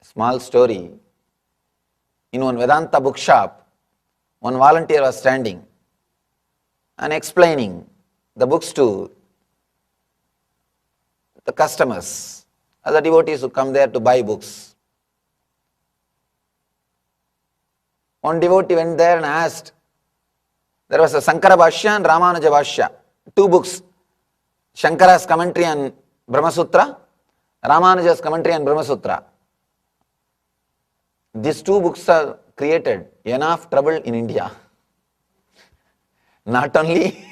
Small story. In one Vedanta bookshop, one volunteer was standing and explaining the books to the customers, other devotees who come there to buy books. One devotee went there and asked, there was a Sankara Bhashya and Ramanuja Bhashya, two books, Shankara's commentary on Brahma Sutra, Ramanuja's commentary on Brahma Sutra. These two books are created enough trouble in India. Not only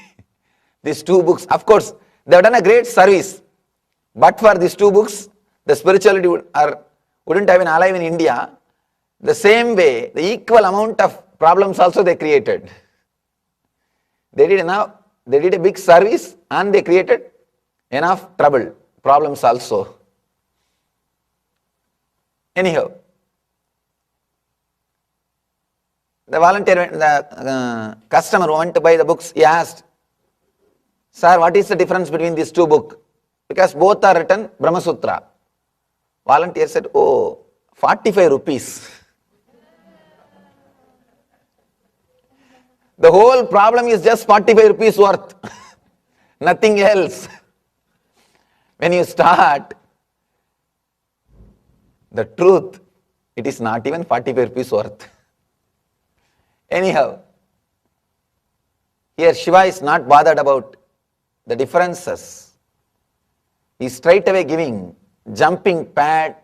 these two books, of course, they have done a great service. But for these two books, the spirituality wouldn't have been alive in India. The same way, the equal amount of problems also they created. They did a big service and they created enough trouble, problems also. Anyhow, the volunteer, the customer who went to buy the books, he asked, "Sir, what is the difference between these two books? Because both are written Brahma Sutra." Volunteer said, "Oh, 45 rupees. The whole problem is just 45 rupees worth, nothing else." When you start the truth, it is not even 45 rupees worth. Anyhow, here Shiva is not bothered about the differences. He is straight away giving jumping pad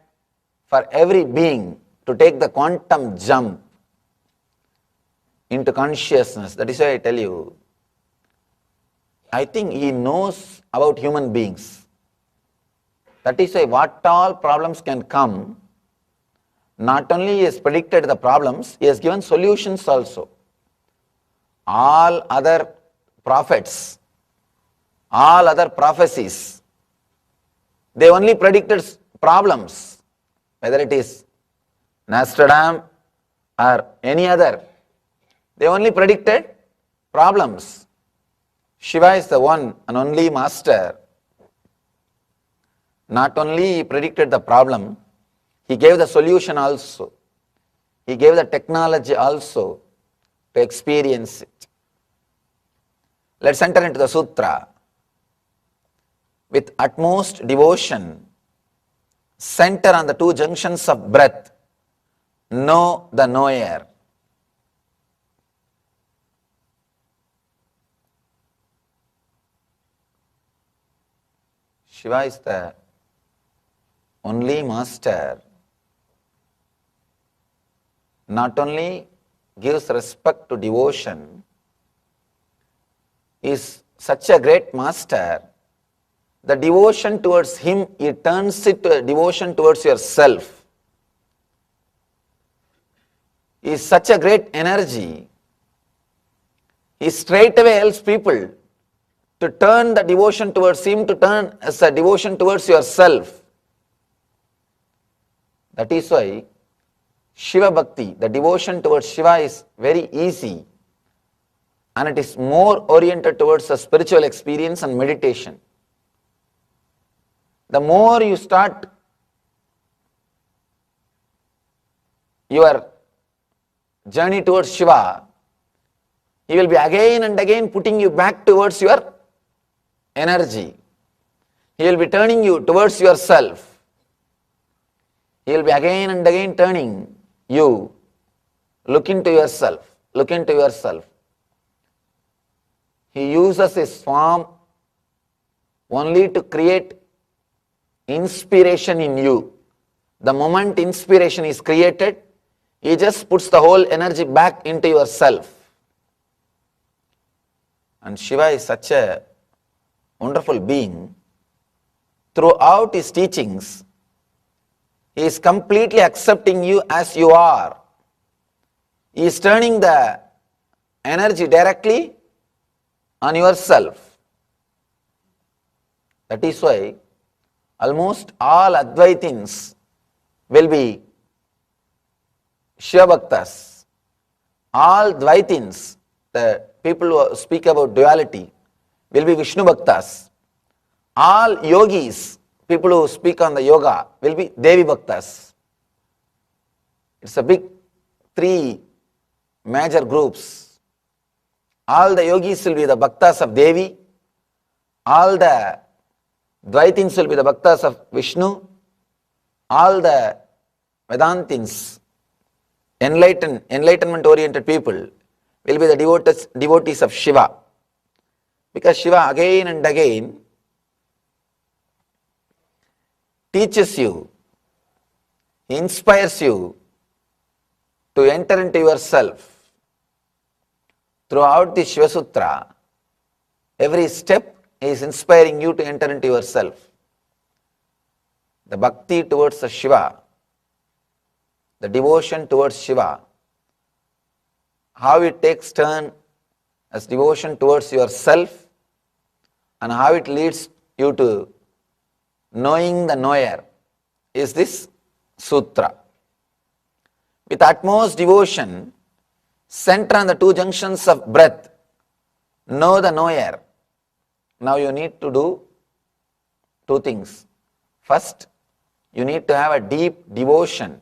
for every being to take the quantum jump into consciousness. That is why I tell you, I think he knows about human beings. That is why what all problems can come, not only he has predicted the problems, he has given solutions also. All other prophets, all other prophecies, they only predicted problems, whether it is Nostradamus or any other. They only predicted problems. Shiva is the one and only master. Not only he predicted the problem, he gave the solution also. He gave the technology also to experience it. Let's enter into the sutra. With utmost devotion, center on the two junctions of breath. Know the knower. Shiva is the only master. Not only gives respect to devotion, is such a great master, the devotion towards him, he turns it to a devotion towards yourself. He is such a great energy. He straight away helps people to turn the devotion towards him, to turn as a devotion towards yourself. That is why Shiva Bhakti, the devotion towards Shiva is very easy, and it is more oriented towards a spiritual experience and meditation. The more you start your journey towards Shiva, he will be again and again putting you back towards your energy. He will be turning you towards yourself. He will be again and again turning you. Look into yourself. Look into yourself. He uses his form only to create inspiration in you. The moment inspiration is created, he just puts the whole energy back into yourself. And Shiva is such a wonderful being. Throughout his teachings, he is completely accepting you as you are. He is turning the energy directly on yourself. That is why almost all Advaitins will be Shiva Bhaktas. All Dvaitins, the people who speak about duality, will be Vishnu Bhaktas. All Yogis, people who speak on the yoga, will be Devi Bhaktas. It's a big three major groups. All the yogis will be the bhaktas of Devi, all the Dvaitins will be the bhaktas of Vishnu, all the Vedantins, enlightenment-oriented people will be the devotees of Shiva. Because Shiva again and again teaches you, inspires you to enter into yourself. Throughout the Shiva Sutra, every step is inspiring you to enter into yourself. The bhakti towards the Shiva, the devotion towards Shiva, how it takes turn as devotion towards yourself and how it leads you to knowing the knower is this sutra. With utmost devotion, center on the two junctions of breath, know the knower. Now you need to do two things. First, you need to have a deep devotion.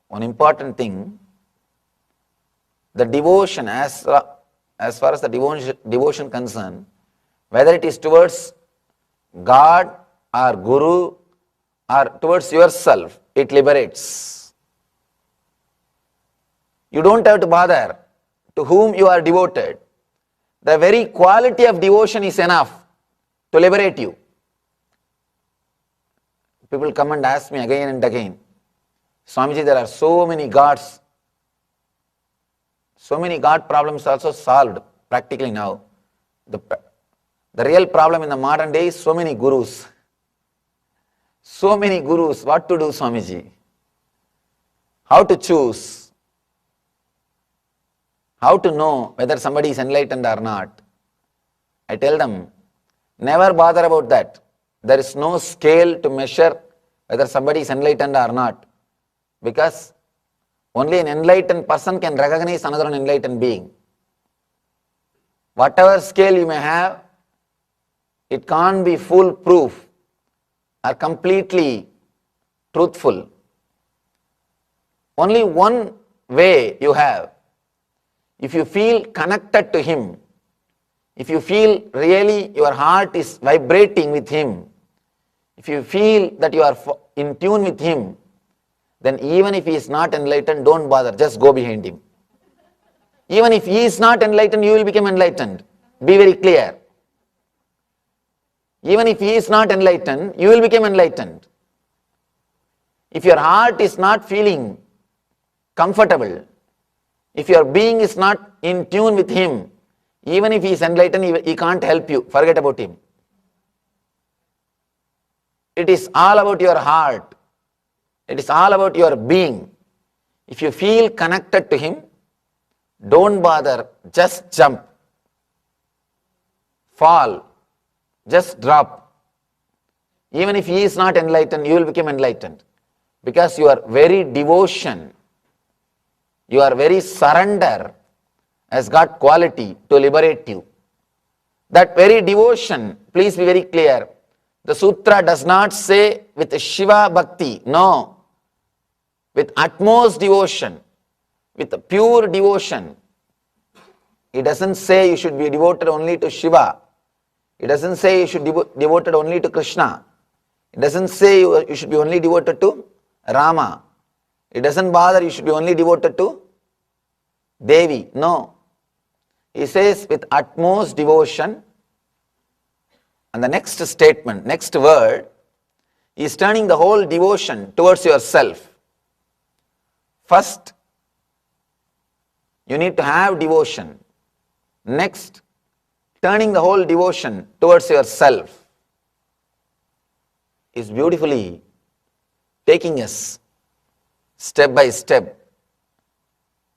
One important thing, the devotion, as far as the devotion concerned, whether it is towards God or Guru or towards yourself, it liberates. You don't have to bother to whom you are devoted. The very quality of devotion is enough to liberate you. People come and ask me again and again, Swamiji, there are so many gods. So many God problems also solved practically now. The real problem in the modern day is so many gurus. So many gurus. What to do, Swamiji? How to choose? How to know whether somebody is enlightened or not? I tell them, never bother about that. There is no scale to measure whether somebody is enlightened or not. Because only an enlightened person can recognize another unenlightened being. Whatever scale you may have, it can't be foolproof or completely truthful. Only one way you have. If you feel connected to Him, if you feel really your heart is vibrating with Him, if you feel that you are in tune with Him, then even if He is not enlightened, don't bother, just go behind Him. Even if He is not enlightened, you will become enlightened. Be very clear. Even if He is not enlightened, you will become enlightened. If your heart is not feeling comfortable, if your being is not in tune with Him, even if He is enlightened, He can't help you. Forget about Him. It is all about your heart. It is all about your being. If you feel connected to Him, don't bother, just jump, fall, just drop. Even if He is not enlightened, you will become enlightened. Because your very devotion, your very surrender has got quality to liberate you. That very devotion, please be very clear, the sutra does not say with Shiva Bhakti, no. With utmost devotion, with pure devotion. It doesn't say you should be devoted only to Shiva. It doesn't say you should be devoted only to Krishna. It doesn't say you should be only devoted to Rama. It doesn't bother you should be only devoted to Devi. No. He says with utmost devotion, and the next statement, next word, he is turning the whole devotion towards yourself. First, you need to have devotion. Next, turning the whole devotion towards yourself is beautifully taking us step by step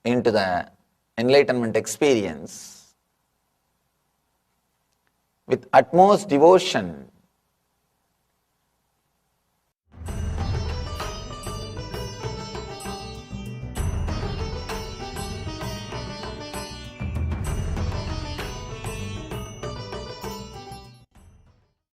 into the enlightenment experience. With utmost devotion,